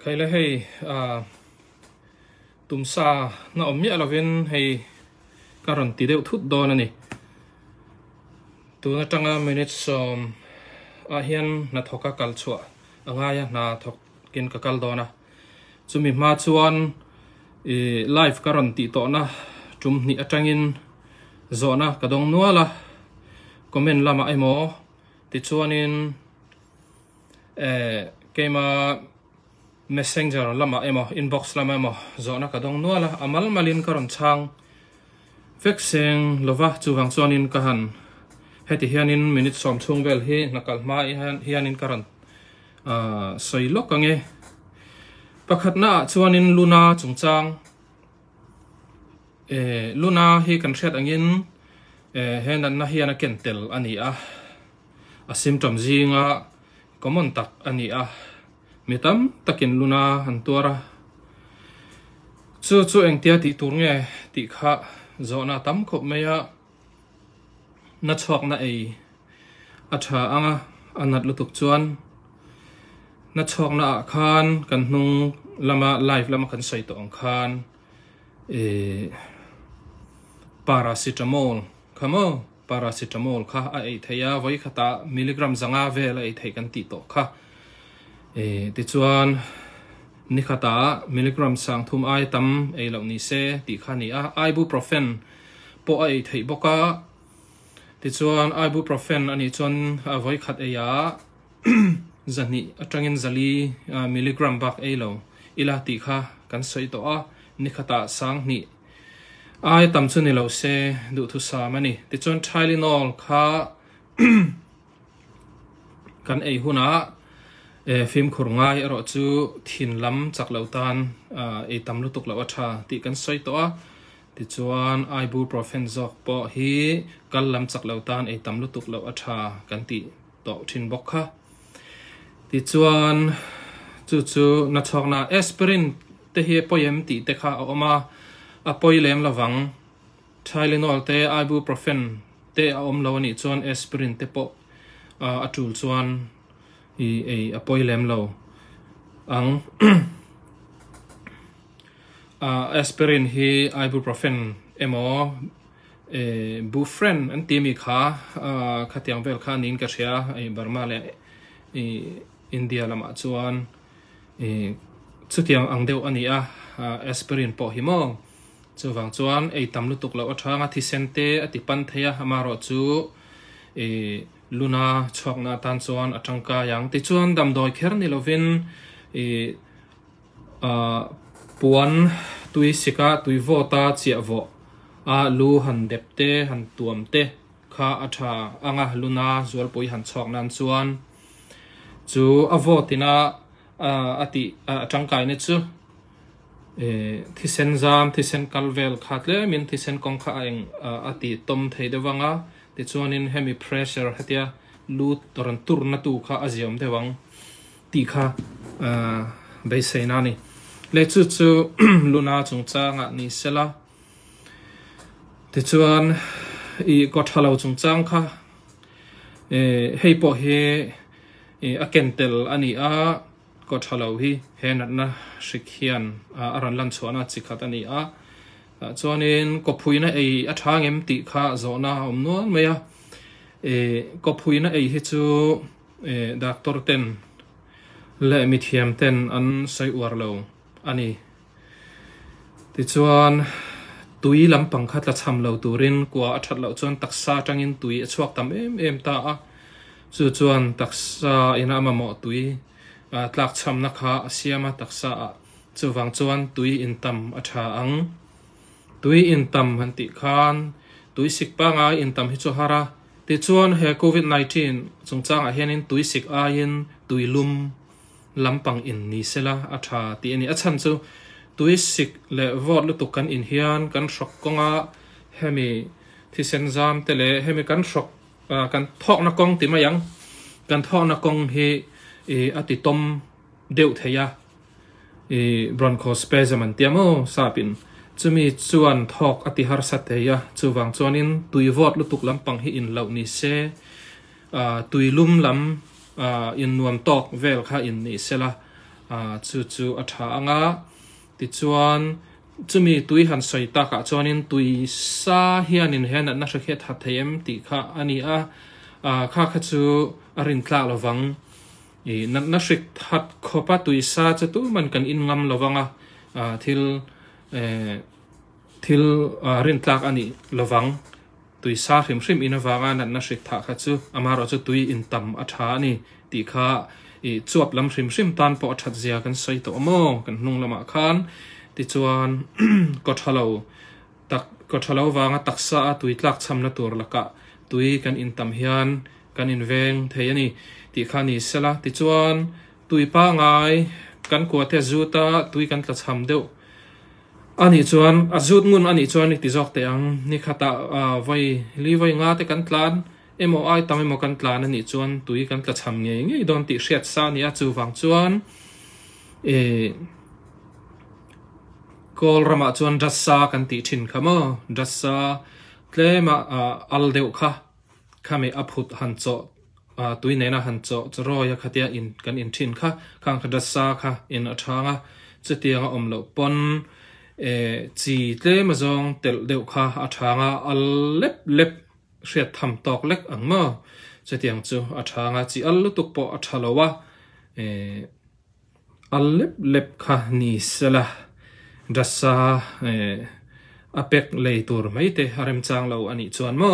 khai là hay tùm sa na om nhẹ là viên hay karon tí đều thút đo này tu na trăng minute som hiền na thoka kal chua angaya na thok kin ka kal do na chumi ma chuan live karon ti to na chum ni atangin zona kadong nuala comment lama emo ti chuanin kema messenger lama emo inbox lama emo zona kadong nuala amal malin karon chang vexeng lova chuwang chuanin kahan heti hianin minute som chung vel hi nakal ma hianin karon soilok ange pakhat na chuanin luna chungchang luna hi kan hret angin henan na hiana kentel ani a symptom zinga common tak ani mitam takin luna hantuara chu engtia ti tur nge ti kha zona tam khop meya na chok na atha anga anat lutuk chuan na chok na khan kan hnung lama live lama kan sai to ang khan paracetamol khamo paracetamol kha ai theya voi khata milligram zanga vel ai thei kan ti to kha ti chuan ni khata milligram sang thum ai tam ei lo ni se ti kha ni ibuprofen po ai thei boka ti chuan ibuprofen ani chuan voi khat eya zani atangin zali milligram bak ei lo ila ti kha kan sei to ni khata sang ni ai tam chu ni lo se du thu sa mani ti chuan Tylenol kha kan ei huna phim khurngai ro chu thin lam chak lo tan tam lu tuk lo atha ti kan sei to ti chuan ibuprofen zok po hi kal lam chak lo tan tam lu tuk lo atha kan ti to thin bok kha ti chuan chu na chok na aspirin te hi poem ti te kha oma a poilem lawang Tylenol te ibuprofen te om lo ni chuan aspirin te po atul chuan a poilem lo ang aspirin hi ibuprofen emo bufren an ti mi kha khatiang vel kha nin ka thia Burma le India lama chuan chutiang angdeu ani aspirin po hi mo chuwang chuan tam lutuk lo athanga thisente ati pan theya amaro chu luna chokna tan chuan atangka yang ti chuan damdoi kher ni lovin puan tui sika tui vota chia vo lu han depte han tuamte kha atha anga luna zual pui han chok nan chuan chu avotina ati atangkai ne chu thisen zam thisen kalvel khatle min thisen kong kha eng ati tom thei dewanga ti chuanin hemi pressure hatia lut toran tur na tu kha aziom dewang ti kha be seina ni le chu luna chungchanga ni sela ti chuan ko thalo chungchang kha hei po he a kentel ani ko thalo hi henat na shikhian aran lan chuana chikhat ani chuanin ko phuina athangem ti kha zona omnual meya ko phuina hi chu doctor ten le mithiam ten an sai warlo ani ti chuan tui lampang khat la cham lo turin kwa athat lo chuan taksa tangin tui chuak tam em ta chu chuan taksa ina ma mo tui tlak cham na kha asiama taksa chuwang chuan tui intam atha ang tui intam hanti khan tui sikpa nga intam hi chu hara ti chuan he covid-19 chungchang hianin tui sik in tui lum lampang in ni sela atha ti ani achan chu tui sik le vot lu tukan in hian kan shok konga hemi thisen zam tele hemi kan shok kan thok na kong ti mayang kan thok na kong hi ati tom deu theya bronchospasm an tiamo sapin chumi chuan thok ati har satheya chuwang chuanin tui vot lutuk lampang hi in lo ni se tui lum lam in nuam tok vel kha in ni sela chu atha anga ti chuan chumi tui han soi ta ka chuanin tui sa hianin hen na hre khet hathem ti kha ani a kha chu arin tla lawang na hrik hat khopa tui sa cha tu man kan in ngam lawanga thil rin tlak ani lawang tui sa hrim in awanga na hrik tha kha chu amaro chu tui in tam atha ani ti kha chuap lam hrim tan po that zia kan soi to mo kan hnung lama khan ti chuan ko thalo wanga taksa tui tlak chamna tur laka tui kan in tam hian kan in veng thei ani ti kha ni sela ti chuan tui pa ngai kan ko te zuta tui kan tla cham deuh ani chuan azut ngun ani chuan ti jok te ang ni khata vai nga te kan tlan emo ai tam emo kan tlan ani chuan tui kan tla cham nge don ti hriat sa ni a chu wang chuan kol rama chuan rasa kan ti thin khamo rasa tlema al deuh kha khame aphut han cho tui nena han cho roya khatia in kan in thin kha khang rasa kha in athanga chetianga omlo pon chi tle mazong tel deuh kha athanga al lep hriat tham tok lek angma chetiang chu athanga chi al lutuk po athalowa al lep kha ni sala rasa apek leitur mai te harem chang lo ani chuan mo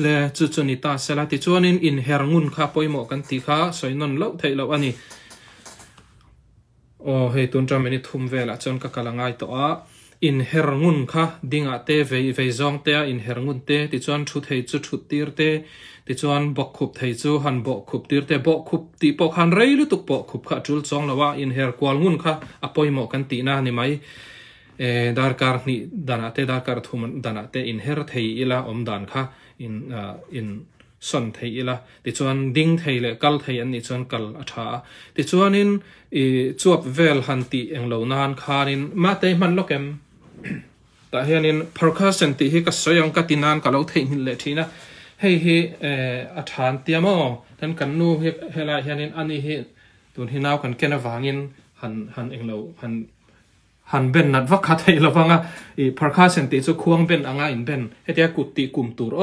le chu ni ta sala ti chuanin in herngun kha poimo kan ti kha soinon lo thei lo ani hei tun tra meni thum vela chon ka kalangai to a in herngun kha dinga te vei zong te in herngun te ti chuan thu thei chu thu tir te ti chuan bok khup thei chu han bo khup tir te bo khup ti po khan rei lu tuk po khup kha chul chong lawa in her kwal ngun kha apoimo kan ti na ni mai darkar ni danate darkar thum danate in her thei ila om dan kha in son thei ila ti chuan ding thei le kal thei an ni chuan kal atha ti chuanin chuap vel han ti englo nan khanin ma te man lokem ta hianin percussion ti hi ka soyang ka tinan ka lo thei hin le thina hei athan tiamo tan kan nu hela hianin ani hi tun hinau kan kena wangin han englo han ben nat vakha thei lawanga percussion ti chu khuang ben anga in ben hetia kut ti kum tur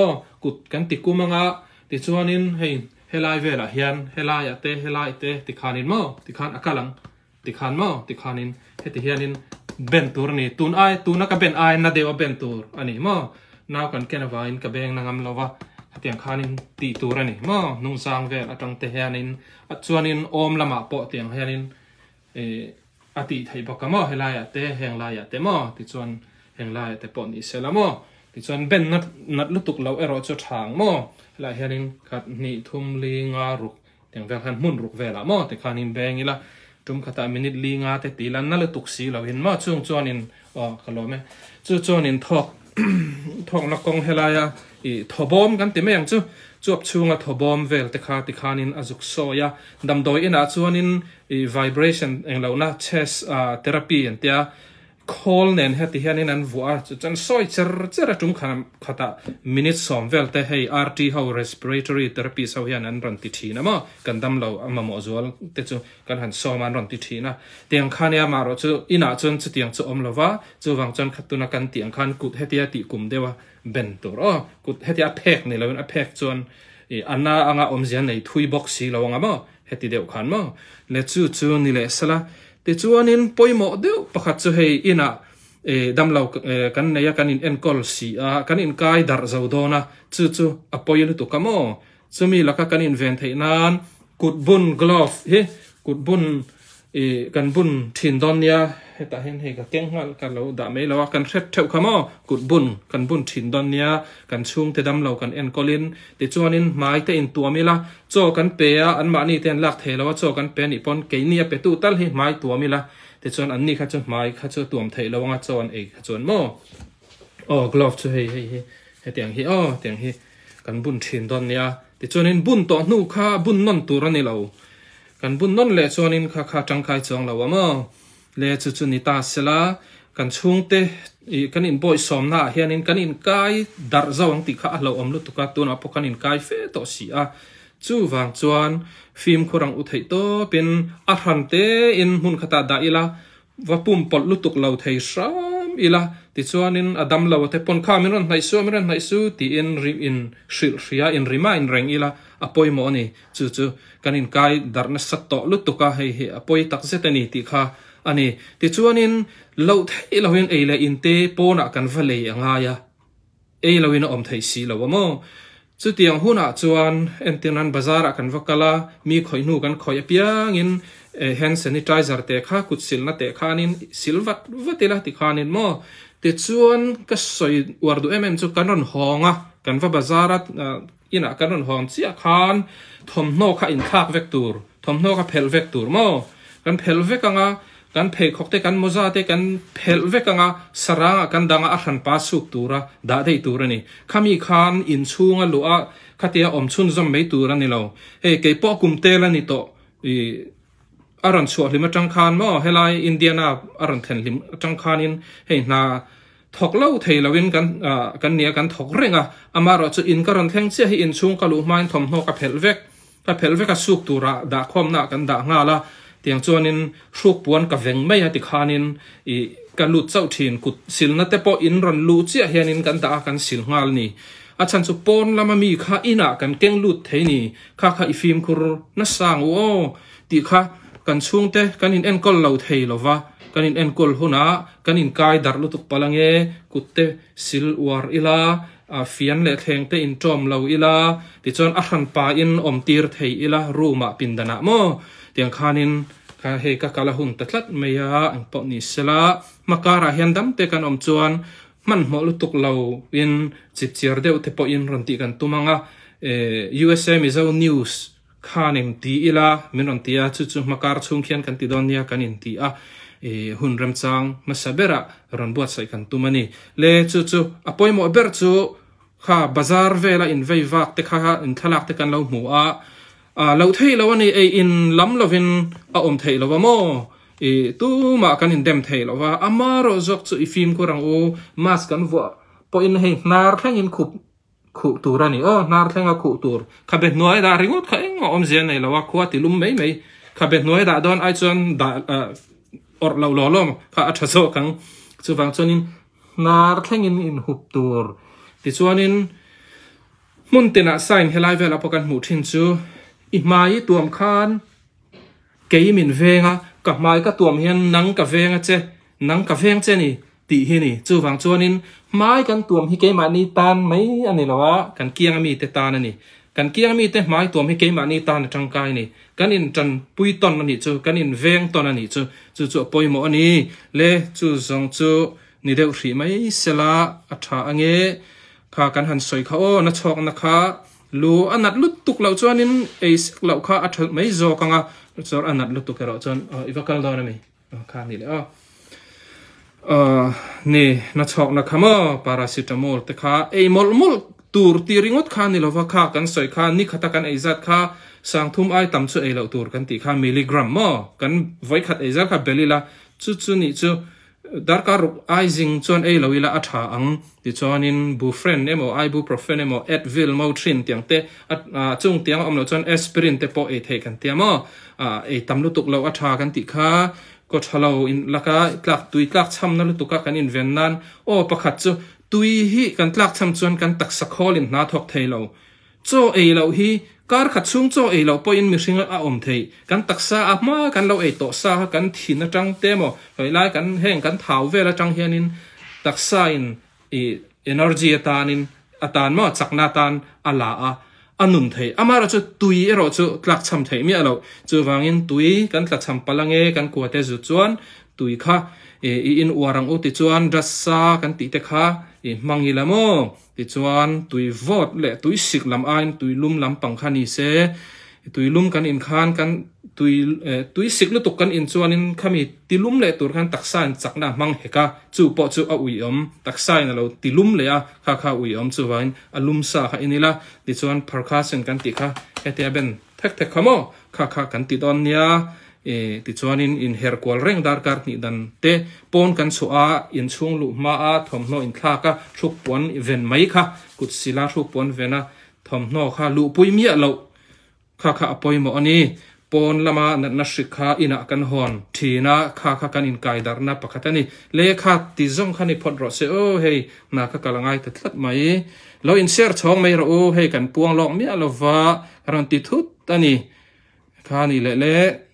kut kan ti kumanga ti chuanin hei helai vela hian helai te ti khanin mo ti khan akalang ti khan mo ti khanin heti hianin ben tur ni tun ka ben ai na dewa ben tur ani mo naw kan kena wain ka beng nangam lawa hetiang khanin ti tur ani mo nung sang vel atang te hianin chuanin om lama po tiang hianin ati thei baka mo helai te heng lai te mo ti chuan heng lai te po ni sela mo ti chuan ben nat lutuk lo ero chu thang mo la hianin khat ni thum li nga ruk teng vel khan mun ruk vela mo te khanin beng ila tum khata minute li nga te tilan na le tuk si lo hin mo chung chuanin khalome chu chuanin thok na kong helaya thobom kan ti meng chu chuap chunga thobom vel te khanin azuk soya damdoi ina chuanin vibration englo na chest therapy antia call nen heti hianin an vuar chan soi cher tum khata minute som vel te hei RT how respiratory therapy so hian an ran ti thina ma kan dam lo amamo zual te chu kan han som an ran ti thina tiang khania maro chu ina chon chu tiang chu om lova chu wang chon khatuna kan tiang khan kut hetia ti kum dewa ben tur kut hetia phek ni lo a phek chon anna anga omzian nei thui box si lo anga mo heti deu khan mo le chu ni le sala te chuanin poimo deuh pakhat chu hei ina damlo kan neya kan in enkol si kan in kai dar zodona chu apoil tu kamo chumi laka kan in ven theinan kut bun glove he kut bun kan bun thin donia heta hen he ka kenghal kan lo da me lo kan thret theu kamo kut bun kan bun thin donia kan chung te damlo kan enkolin te chuanin mai te in tuamila cho kan pe an ma ni ten lak thelo cho kan pe ni pon ke ni pe tu tal hi mai tuamila te chuan an ni kha chu mai kha chu tuam thelo nga chon kha chon mo glove chu he tiang hi kan bun thin donia te chuanin bun to nu kha bun non tur ani lo kan bun non le chuanin kha tangkai chong lo ma le chu ni ta sela kan chung te kan in boy som na hianin kan in kai dar zawang ti kha lo om lu tuka tuna po kan in kai fe to si chu wang chuan film khurang u thei to pin a hran te in hun khata da ila vapum pol lutuk lo thei ram ila ti chuanin adam lo te pon kha min ron hnai su ti in rim in shil ria in rima in reng ila apoi mo ni chu kanin kai darna satto lutuka hei apoi tak zetani ti kha ani ti chuanin lo thei lo hin eile in te pona kan vale anga ya ei lo in om thei si lo mo chu tiang huna chuan entinan bazar kan vakala mi khoinu kan khoi piang in hand sanitizer te kha kutsil na te khanin silvat vatela ti khanin mo te chuan ka soi wardu chu kanon honga kan va bazarat ina kanon hong chia khan thomno kha in thak vektur thomno kha phel vektur mo kan phel vekanga kan phei khokte kan moza te kan phel vekanga saranga kan danga a hran pa suk tura da dei turani khami khan in chunga lua khatia om chun zom mei turani lo he ke po kumte la ni to aran chuat lim atang khan mo helai indiana aran then lim atang khanin he na thok lo thei lawin kan nia kan thok renga amaro chu in karon thleng che hi in chung kalu main thom no ka phel vek a suk tura da khom na kan da nga la tiang chuanin hruk puan ka veng mai ati khanin I kan lut chau thin kut silna te po in ron lu chi hianin kan da kan sil ngal ni a chan chu pon lama mi kha ina kan keng lut thei ni kha I film khur na sang o ti kha kan chung te kan in en kol lo thei lova kan in en kol huna kan in kai dar lutuk palange kutte sil war ila a fian le thleng te in tom lo ila ti chon a hran pa in om tir thei ila ruma pindana mo tiang khanin ka he ka kala hun tatlat meya ang po ni sela makara hiandam te kan om chuan man mo lutuk lo in chipchiar deu te po in ron ti kan tumanga USA Mizo News khanim ti ila minon tia chu makar chung khian kan ti don nia kan in ti a hun ram chang masabera ron buat sai kan tumani le chu apoi mo ber chu kha bazar vela in veivak te kha in thalak te kan lo mu a lo thei lo ani in lam lovin a om thei lo mo tu ma kan in dem thei lo wa amaro zok chu I film ko rang o mas kan vo po in he nar thang in khu turani nar thang a khu tur khabet noi da ringot kha eng om zen nei lo wa khwa ti lum mei khabet noi da don ai chon da or lo kha athaso kang chu wang chonin nar thang in hup tur ti chuanin mun tena sign helai vela pokan mu thin chu I mai tuam khan ke min venga ka mai ka tuam hian nang ka venga che ni ti hi ni chu wang chuanin mai kan tuam hi ke ma ni tan mai ani lawa kan kiang mi te tan ani kan kiang mi te mai tuam hi ke ma ni tan tang kai ni kan in tan pui ton ani chu kan in veng ton ani chu poi mo ani le chu zong chu ni deu hri mai sela atha ange kha kan han soi kha na chok na kha lu anat lut tuk lo chuanin eis lo kha athal mai zo kanga chor anat lut tuk ro chon ivakal do na mi kha ni le ni na chok na khama paracetamol te kha ei mol tur ti ringot kha ni lo wa kha kan soi kha ni khata kan eizat kha sangthum ai tam chu ei lo tur kan ti kha milligram mo kan voi khat eizat kha belila chu ni chu darkar aizing chuan ei lo ila atha ang ti chuanin bufren emo ibuprofen emo advil motrin tiang te chung tiang om lo chuan aspirin te po e the kan tiamo e tamlu tuk lo atha kan ti kha ko thalo in laka tlak cham na lu tuka kan in vennan pakhat chu tui hi kan tlak cham chuan kan taksa khol in na thok theilo cho ei lo hi kar khat chung cho ei lo po in mi hringa a om thei kan taksa ama kan lo ei to sa kan thin atang te mo hoi lai kan heng kan thau vela tang hianin taksa in energy atan mo chakna tan ala anun thei amara chu tui ero chu tlak cham thei mi alo chu wangin tui kan tlak cham palange kan kuate zu chuan tui kha in warang uti chuan rasa kan ti te kha mangila mo ti chuan tui vot le tui sik lam ain tui lum lam pang khani se tui lum kan in khan kan tui sik lu tuk kan in chuan in khami ti lum le tur khan taksa in chakna mang heka chu po chu a ui om taksa in lo ti lum le a kha ui om chu wain alum sa kha inila ti chuan percussion kan ti kha hetia ben thek khamo kha kan ti don nia ti chuan in her kwal reng dar kar ni dan te pon kan chu a in chung lu ma a thom no in thla ka thuk pon ven mai kha kut sila thuk pon vena thom no kha lu pui mi lo kha apoi mo ani pon lama na shikha ina kan hon thina kha kan in kai dar na pakhatani le kha ti zong khani phodro se o hei na kha kalangai ta thlat mai lo in share chong mai ro o hei kan puang lok mi alova ran ti thut ani kha ni le